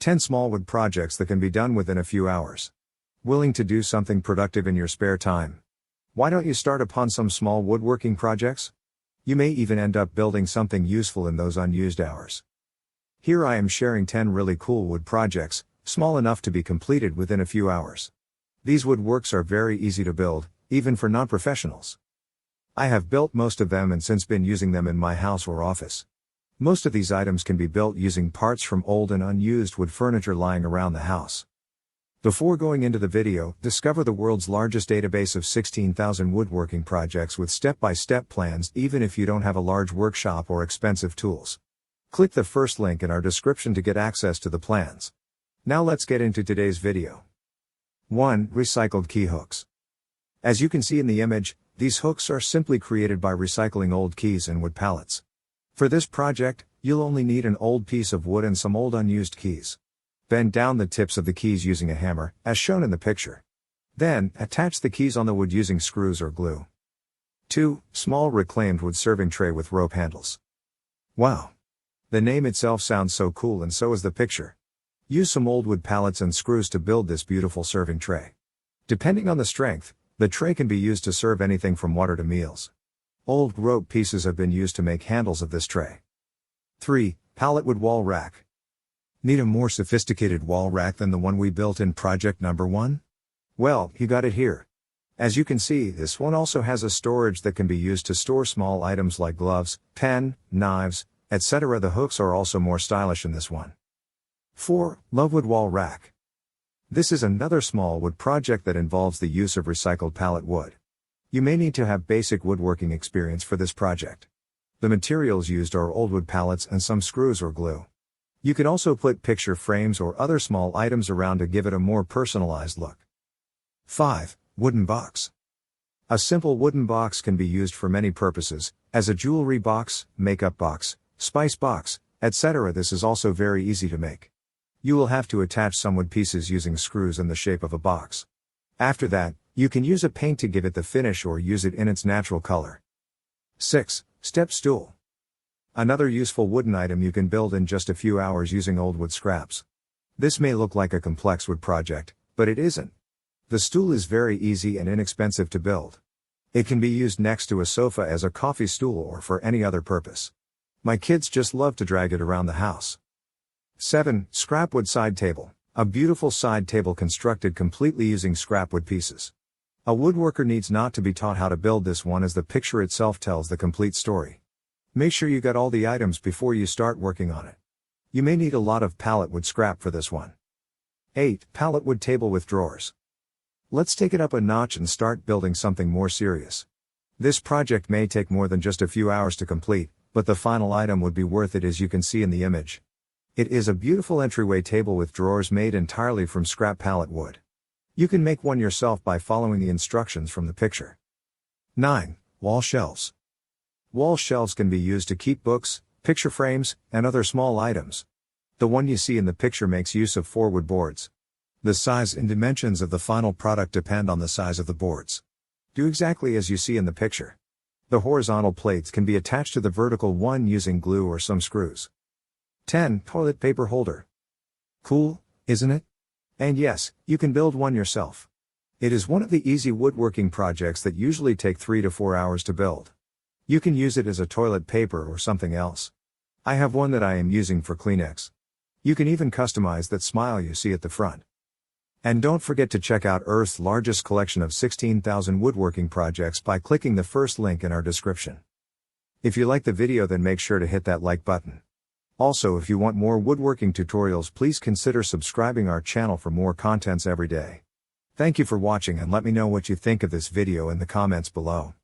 10 small wood projects that can be done within a few hours. Willing to do something productive in your spare time? Why don't you start upon some small woodworking projects? You may even end up building something useful in those unused hours. Here I am sharing 10 really cool wood projects, small enough to be completed within a few hours. These woodworks are very easy to build, even for non-professionals. I have built most of them and since been using them in my house or office. Most of these items can be built using parts from old and unused wood furniture lying around the house. Before going into the video, discover the world's largest database of 16,000 woodworking projects with step-by-step plans even if you don't have a large workshop or expensive tools. Click the first link in our description to get access to the plans. Now let's get into today's video. 1. Recycled key hooks. As you can see in the image, these hooks are simply created by recycling old keys and wood pallets. For this project, you'll only need an old piece of wood and some old unused keys. Bend down the tips of the keys using a hammer, as shown in the picture. Then, attach the keys on the wood using screws or glue. 2. Small reclaimed wood serving tray with rope handles. Wow! The name itself sounds so cool and so is the picture. Use some old wood pallets and screws to build this beautiful serving tray. Depending on the strength, the tray can be used to serve anything from water to meals. Old rope pieces have been used to make handles of this tray. 3. Pallet wood wall rack. Need a more sophisticated wall rack than the one we built in project number 1? Well, you got it here. As you can see, this one also has a storage that can be used to store small items like gloves, pen, knives, etc. The hooks are also more stylish in this one. 4. Lovewood wall rack. This is another small wood project that involves the use of recycled pallet wood. You may need to have basic woodworking experience for this project. The materials used are old wood pallets and some screws or glue. You can also put picture frames or other small items around to give it a more personalized look. 5. Wooden box. A simple wooden box can be used for many purposes, as a jewelry box, makeup box, spice box, etc. This is also very easy to make. You will have to attach some wood pieces using screws in the shape of a box. After that, you can use a paint to give it the finish or use it in its natural color. 6. Step stool. Another useful wooden item you can build in just a few hours using old wood scraps. This may look like a complex wood project, but it isn't. The stool is very easy and inexpensive to build. It can be used next to a sofa as a coffee stool or for any other purpose. My kids just love to drag it around the house. 7. Scrapwood side table. A beautiful side table constructed completely using scrapwood pieces. A woodworker needs not to be taught how to build this one as the picture itself tells the complete story. Make sure you got all the items before you start working on it. You may need a lot of pallet wood scrap for this one. 8. Pallet wood table with drawers. Let's take it up a notch and start building something more serious. This project may take more than just a few hours to complete, but the final item would be worth it as you can see in the image. It is a beautiful entryway table with drawers made entirely from scrap pallet wood. You can make one yourself by following the instructions from the picture. 9. Wall shelves. Wall shelves can be used to keep books, picture frames, and other small items. The one you see in the picture makes use of 4 wood boards. The size and dimensions of the final product depend on the size of the boards. Do exactly as you see in the picture. The horizontal plates can be attached to the vertical one using glue or some screws. 10. Toilet paper holder. Cool, isn't it? And yes, you can build one yourself. It is one of the easy woodworking projects that usually take 3 to 4 hours to build. You can use it as a toilet paper or something else. I have one that I am using for Kleenex. You can even customize that smile you see at the front. And don't forget to check out Earth's largest collection of 16,000 woodworking projects by clicking the first link in our description. If you like the video, then make sure to hit that like button. Also, if you want more woodworking tutorials, please consider subscribing our channel for more contents every day. Thank you for watching and let me know what you think of this video in the comments below.